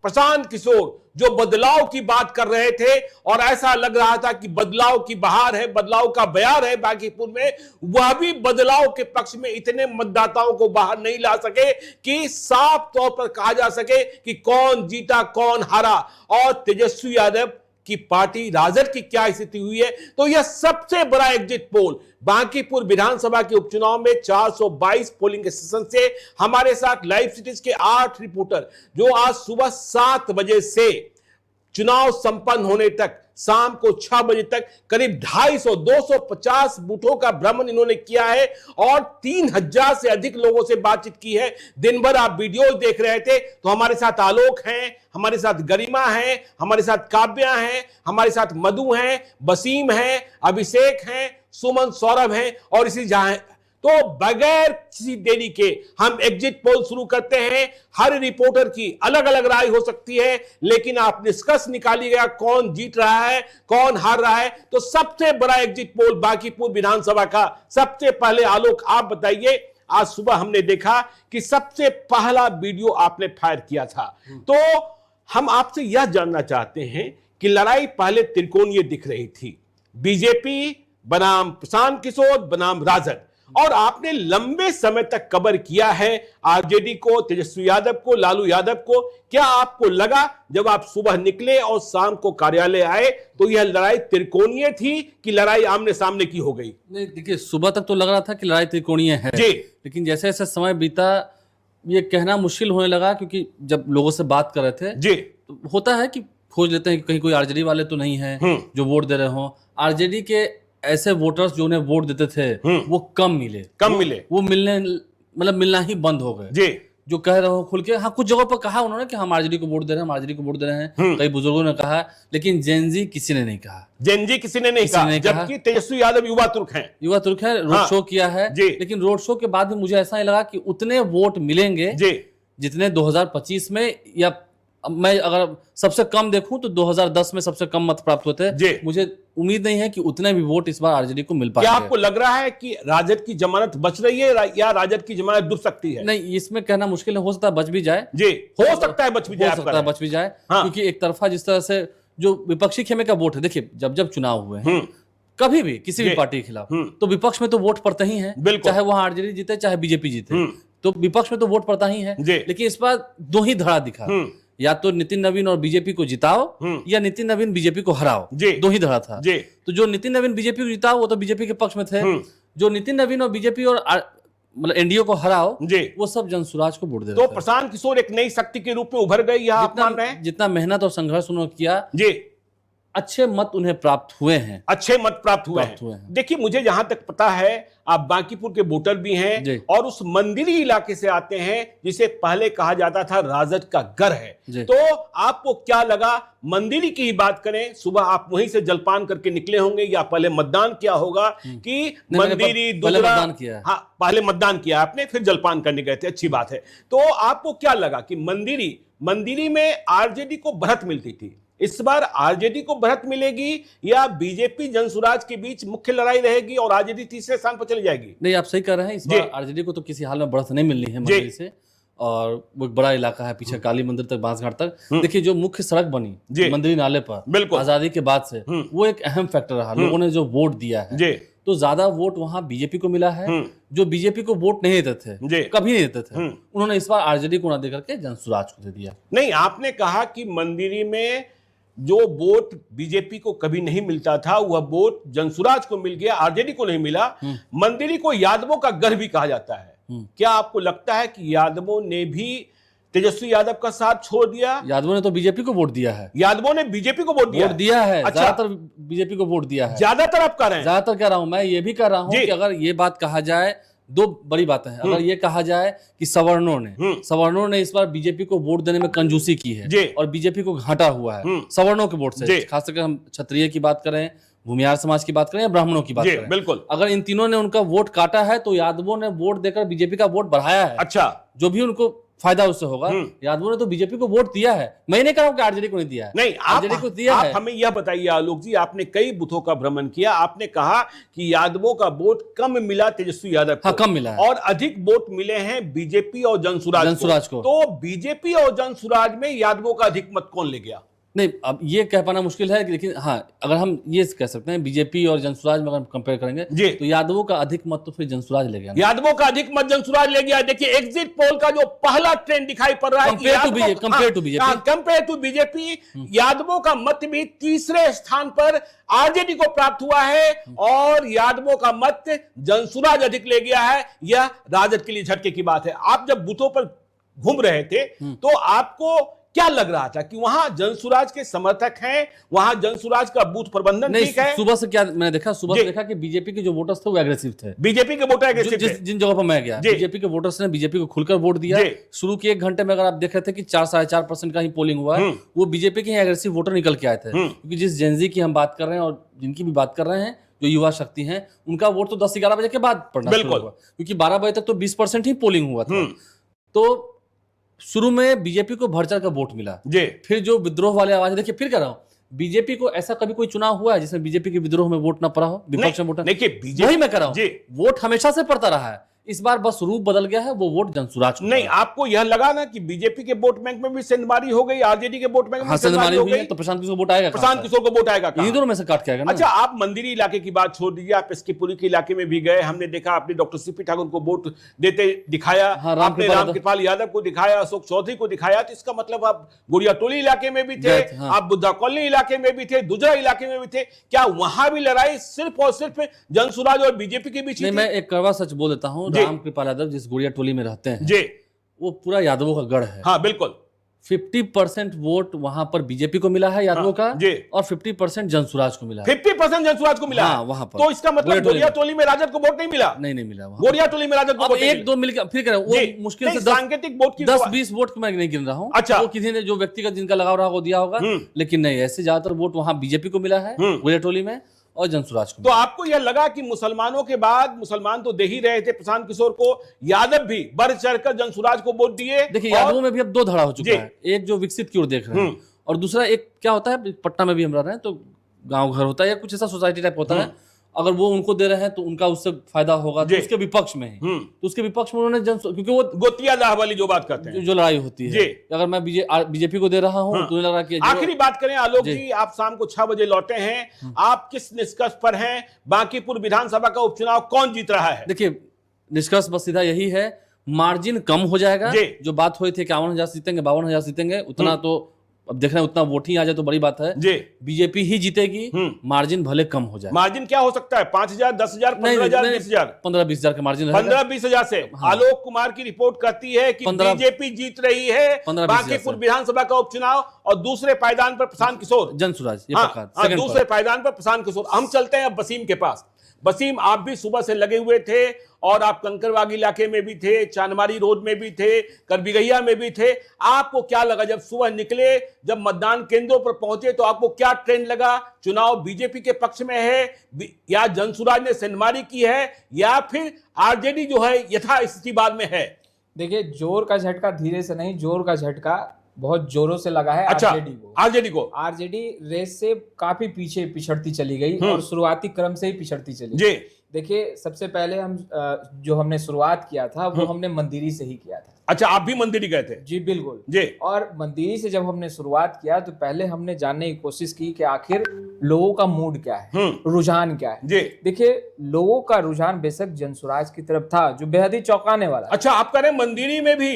प्रशांत किशोर जो बदलाव की बात कर रहे थे और ऐसा लग रहा था कि बदलाव की बहार है, बदलाव का बयार है बांकीपुर में, वह भी बदलाव के पक्ष में इतने मतदाताओं को बाहर नहीं ला सके कि साफ तौर पर कहा जा सके कि कौन जीता कौन हारा और तेजस्वी यादव की पार्टी राजद की क्या स्थिति हुई है। तो यह सबसे बड़ा एग्जिट पोल बांकीपुर विधानसभा के उपचुनाव में 422 पोलिंग स्टेशन से हमारे साथ लाइव सिटीज के 8 रिपोर्टर जो आज सुबह 7 बजे से चुनाव संपन्न होने तक शाम को 6 बजे तक करीब 250 बूथों का भ्रमण इन्होंने किया है और 3000 से अधिक लोगों से बातचीत की है। दिन भर आप वीडियो देख रहे थे तो हमारे साथ आलोक हैं, हमारे साथ गरिमा है, हमारे साथ काव्या है, हमारे साथ मधु हैं, वसीम हैं, अभिषेक हैं, सुमन, सौरभ हैं और इसी जहां। तो बगैर किसी देरी के हम एग्जिट पोल शुरू करते हैं। हर रिपोर्टर की अलग अलग राय हो सकती है लेकिन आप निष्कर्ष निकालिएगा कौन जीत रहा है कौन हार रहा है। तो सबसे बड़ा एग्जिट पोल बांकीपुर विधानसभा का सबसे पहले आलोक आप बताइए। आज सुबह हमने देखा कि सबसे पहला वीडियो आपने फायर किया था, तो हम आपसे यह जानना चाहते हैं कि लड़ाई पहले त्रिकोणीय दिख रही थी, बीजेपी बनाम प्रशांत किशोर बनाम राजद, और आपने लंबे समय तक कवर किया है आरजेडी को, तेजस्वी यादव को, लालू यादव को। क्या आपको लगा जब आप सुबह निकले और शाम को कार्यालय आए तो यह लड़ाई त्रिकोणीय थी कि लड़ाई आमने सामने की हो गई? नहीं, देखिए सुबह तक तो लग रहा था कि लड़ाई त्रिकोणीय है जी, लेकिन जैसे जैसे समय बीता ये कहना मुश्किल होने लगा, क्योंकि जब लोगों से बात कर रहे थे जी, तो होता है कि खोज लेते हैं कि कहीं कोई आरजेडी वाले तो नहीं है जो वोट दे रहे हो। आरजेडी के ऐसे वोटर्स जो उन्हें वोट देते थे वो कम मिले, वो मिलने मतलब मिलना ही बंद हो गए जी। जो कह रहे हो खुल के, हाँ कुछ जगहों पर कहा उन्होंने कि हम आरजेडी को वोट दे रहे हैं, हम आरजेडी को वोट दे रहे हैं, कई बुजुर्गों ने कहा, लेकिन जेनजी किसी ने नहीं कहा, जेनजी किसी ने नहीं कहा, जबकि तेजस्वी यादव युवा तुर्क हैं, रोड शो किया है। लेकिन रोड शो के बाद भी मुझे ऐसा ही लगा कि उतने वोट मिलेंगे जितने 2025 में, या मैं अगर सबसे कम देखूं तो 2010 में सबसे कम मत प्राप्त होते हैं। मुझे उम्मीद नहीं है कि उतने भी वोट इस बार आरजेडी को मिल पाएंगे। क्या आपको लग रहा है कि राजद की जमानत बच रही है या राजद की जमानत डूब सकती है? नहीं, इसमें कहना मुश्किल है, हो सकता है बच भी जाए जी, हो सकता है बच भी जाए, क्योंकि एक तरफा जिस तरह से जो विपक्षी खेमे का वोट है, देखिए जब जब चुनाव हुए हैं कभी भी किसी भी पार्टी के खिलाफ तो विपक्ष में तो वोट पड़ते ही है, चाहे वहां आरजेडी जीते चाहे बीजेपी जीते, तो विपक्ष में तो वोट पड़ता ही है। लेकिन इस बार दो ही धड़ा दिखा, या तो नितिन नवीन और बीजेपी को जिताओ या नितिन नवीन बीजेपी को हराओ, दो ही धड़ा था। तो जो नितिन नवीन बीजेपी को जिताओ वो तो बीजेपी के पक्ष में थे, जो नितिन नवीन और बीजेपी और मतलब एनडीए को हराओ वो सब जनसुराज को वोट दे रहे थे। तो प्रशांत किशोर एक नई शक्ति के रूप में उभर गए, यह आप मान रहे हैं? जितना मेहनत और संघर्ष उन्होंने किया अच्छे मत उन्हें प्राप्त हुए हैं, अच्छे मत प्राप्त हुए हैं। देखिए मुझे जहां तक पता है आप बांकीपुर के वोटर भी हैं और उस मंदिरी इलाके से आते हैं जिसे पहले कहा जाता था राजद का घर है। तो आपको क्या लगा, मंदिरी की ही बात करें, सुबह आप वहीं से जलपान करके निकले होंगे या पहले मतदान किया होगा कि मंदिरी मतदान किया? हाँ, पहले मतदान किया आपने, फिर जलपान करने गए थे, अच्छी बात है। तो आपको क्या लगा कि मंदिरी में आरजेडी को बढ़त मिलती थी, इस बार आरजेडी को बढ़त मिलेगी या बीजेपी जनसुराज के बीच मुख्य लड़ाई रहेगी और आरजेडी तीसरे स्थान पर चली जाएगी? नहीं, आप सही कह रहे हैं, इस बार आरजेडी को तो किसी हाल में बढ़त नहीं मिलनी है मंदिर से, और वो एक बड़ा इलाका है पीछे काली मंदिर तक, बांसघाट तक। देखिए जो मुख्य सड़क बनी मंदिरी नाले पर आजादी के बाद से, वो एक अहम फैक्टर रहा। लोगों ने जो वोट दिया है तो ज्यादा वोट वहां बीजेपी को मिला है, जो बीजेपी को वोट नहीं देते थे, कभी नहीं देते थे, उन्होंने इस बार आरजेडी को ना देकर के जनसुराज को दे दिया। नहीं, आपने कहा कि मंदिरी में जो वोट बीजेपी को कभी नहीं मिलता था वह वोट जनसुराज को मिल गया, आरजेडी को नहीं मिला। मंदिरी को यादवों का घर भी कहा जाता है। क्या आपको लगता है कि यादवों ने भी तेजस्वी यादव का साथ छोड़ दिया? यादवों ने तो बीजेपी को वोट दिया है, यादवों ने बीजेपी को वोट दिया है। अच्छा, ज्यादातर बीजेपी को वोट दिया है। ज्यादातर आप कह रहे हैं? ज्यादातर कह रहा हूं, मैं ये भी कह रहा हूं कि अगर ये बात कहा जाए, दो बड़ी बातें हैं। अगर ये कहा जाए कि सवर्णों ने इस बार बीजेपी को वोट देने में कंजूसी की है और बीजेपी को घाटा हुआ है सवर्णों के वोट से, खासकर हम क्षत्रिय की बात करें, भूमियार समाज की बात करें या ब्राह्मणों की बात करें, बिल्कुल अगर इन तीनों ने उनका वोट काटा है तो यादवों ने वोट देकर बीजेपी का वोट बढ़ाया है। अच्छा, जो भी उनको फायदा उससे होगा। यादवों ने तो बीजेपी को वोट दिया है, मैं नहीं कह रहा हूं कि आरजेडी को नहीं दिया है, नहीं आरजेडी को दिया है। आप हमें यह बताइए आलोक जी, आपने कई बूथों का भ्रमण किया, आपने कहा कि यादवों का वोट कम मिला तेजस्वी यादव को, हाँ, कम मिला है, और अधिक वोट मिले हैं बीजेपी और जनसुराज को। तो बीजेपी और जनसुराज में यादवों का अधिक मत कौन ले गया? नहीं, अब ये कह पाना मुश्किल है, लेकिन हाँ, अगर हम ये कह सकते हैं बीजेपी और जनसुराज में अगर कंपेयर करेंगे तो यादवों का अधिक मत तो फिर जनसुराज ले गया। यादवों का अधिक मत जनसुराज ले गया। देखिए एग्जिट पोल का जो पहला ट्रेंड दिखाई पड़ रहा है कंपेयर टू बीजेपी, यादवों का मत भी तीसरे स्थान पर आरजेडी को प्राप्त हुआ है और यादवों का मत जनसुराज अधिक ले गया है। यह राजद के लिए झटके की बात है। आप जब बूथों पर घूम रहे थे तो आपको क्या लग रहा था कि वहां जनसुराज के समर्थक हैं, वहां जनसुराज का बूथ प्रबंधन ठीक है? सुबह से क्या मैंने देखा, सुबह से देखा कि बीजेपी के जो वोटर्स थे वो एग्रेसिव थे, बीजेपी के वोटर एग्रेसिव थे। जिन जगहों पर मैं गया, बीजेपी के वोटर्स ने बीजेपी को खुलकर वोट दिया। शुरू के 1 घंटे में अगर आप देख रहे थे कि 4-4.5% का ही पोलिंग हुआ है, वो बीजेपी के एग्रेसिव वोटर निकल के आए थे। क्योंकि जिस जेनजी की हम बात कर रहे हैं और जिनकी भी बात कर रहे हैं, जो युवा शक्ति हैं, उनका वोट तो 10-11 बजे के बाद पड़ना शुरू हुआ, क्योंकि 12 बजे तक तो 20% ही पोलिंग हुआ था। तो शुरू में बीजेपी को बढ़ चढ़ कर वोट मिला, फिर जो विद्रोह वाले आवाज, देखिए फिर कह रहा हूं, बीजेपी को ऐसा कभी कोई चुनाव हुआ है जिसमें बीजेपी के विद्रोह में वोट ना पड़ा हो, विपक्ष में वोट? वही मैं कह रहा हूं, वोट हमेशा से पड़ता रहा है, इस बार बस रूप बदल गया है, वो वोट जनसुराज को। नहीं, आपको यह लगा ना कि बीजेपी के वोट बैंक में भी सेंधमारी हो गई, आरजेडी के वोट बैंक में सेंधमारी हो गई, तो प्रशांत किशोर वोट आएगा, प्रशांत किशोर को वोट आएगा, इन्हीं दोनों में से काट के आएगा ना। अच्छा, आप मंदिरी इलाके की बात छोड़ दीजिए, आप एसकेपुरी के इलाके में भी गए, हमने देखा आपने डॉक्टर सीपी ठाकुर को वोट देते दिखाया, आपने रामकृपाल यादव को दिखाया, अशोक चौधरी को दिखाया, तो इसका मतलब आप गुड़िया टोली इलाके में भी थे, आप बुद्धा कॉलोनी इलाके में भी थे, दुजरा इलाके में भी थे, क्या वहां भी लड़ाई सिर्फ और सिर्फ जनसुराज और बीजेपी के बीच? मैं एक कड़वा सच बोल देता हूँ, रामकृपाल यादव जिस गुड़िया टोली में रहते हैं वो पूरा यादवों का गढ़ है। हाँ बिल्कुल, 50% वोट वहां पर बीजेपी को मिला है यादवों का, और 50% जनसुराज को मिला है। 50% जनसुराज को मिला है वहां पर। तो इसका मतलब गोरिया टोली में राजद को वोट नहीं मिला? नहीं मिला। गोरिया टोली में राजद को वोट 1-2 मिलकर, फिर कह रहा हूं वो मुश्किल से सांकेतिक वोट की 10-20 वोट मैं नहीं गिन रहा हूं। अच्छा, वो किसी ने जो व्यक्तिगत जिनका लगाव रहा वो दिया होगा, लेकिन नहीं, ऐसे ज्यादातर वोट वहां बीजेपी को मिला है गोरिया टोली में और जनसुराज को। तो आपको यह लगा कि मुसलमानों के बाद, मुसलमान तो दे ही रहे थे प्रशांत किशोर को, यादव भी बढ़ चढ़कर जनसुराज को वोट दिए? देखिए यादवों में भी अब 2 धड़ा हो चुका है, एक जो विकसित की ओर देख रहे हैं और दूसरा एक क्या होता है, पटना में भी हम रह रहे हैं तो गांव घर होता है या कुछ ऐसा सोसाइटी टाइप होता है, अगर वो उनको दे रहे हैं तो उनका उससे फायदा होगा, तो उसके विपक्ष में तो उसके विपक्ष में उन्होंने क्योंकि वो गोतिया दाह वाली जो बात करते हैं, जो लड़ाई होती है, अगर मैं बीजेपी को दे रहा हूं तो लग रहा कि आखिरी बात करें आलोक जी, आप शाम को 6 बजे लौटे हैं, आप किस निष्कर्ष पर हैं? बांकीपुर विधानसभा का उपचुनाव कौन जीत रहा है? देखिए निष्कर्ष बस सीधा यही है, मार्जिन कम हो जाएगा। जो बात हुई थी 51,000 जीतेंगे, 52,000 जीतेंगे, उतना तो अब देख रहे हैं, उतना वोट ही आ जाए तो बड़ी बात है। बीजेपी ही जीतेगी, मार्जिन भले कम हो जाए। मार्जिन क्या हो सकता है? 5,000, 10,000, 15,000, 20,000, 15-20,000 का मार्जिन, 15-20,000 से। आलोक कुमार की रिपोर्ट कहती है कि बीजेपी जीत रही है बांकीपुर विधानसभा का उपचुनाव, और दूसरे पायदान पर प्रशांत किशोर, जनसुराज, दूसरे पायदान पर प्रशांत किशोर। हम चलते हैं अब वसीम के पास। वसीम, आप भी सुबह से लगे हुए थे और आप कंकरबाग इलाके में भी थे, चांदमारी रोड में भी थे, करबिगैया में भी थे। आपको क्या लगा जब सुबह निकले, जब मतदान केंद्रों पर पहुंचे, तो आपको क्या ट्रेंड लगा? चुनाव बीजेपी के पक्ष में है या जनसुराज ने सेंधमारी की है, या फिर आरजेडी जो है यथास्थिति बाद में है? देखिए, जोर का झटका धीरे से नहीं, जोर का झटका बहुत जोरों से लगा है। अच्छा, आरजेडी रेस से काफी पीछे पिछड़ती चली गई और शुरुआती क्रम से ही पिछड़ती चली गई। देखिए, सबसे पहले हम जो हमने शुरुआत किया था वो हमने मंदिरी से ही किया था। अच्छा, आप भी मंदिरी गए थे? जी बिल्कुल। और मंदिरी से जब हमने शुरुआत किया तो पहले हमने जानने की कोशिश की कि आखिर लोगों का मूड क्या है, रुझान क्या है। देखिए, लोगों का रुझान बेशक जनसुराज की तरफ था, जो बेहद ही चौंकाने वाला। अच्छा, आप कह रहे हैं मंदिरी में भी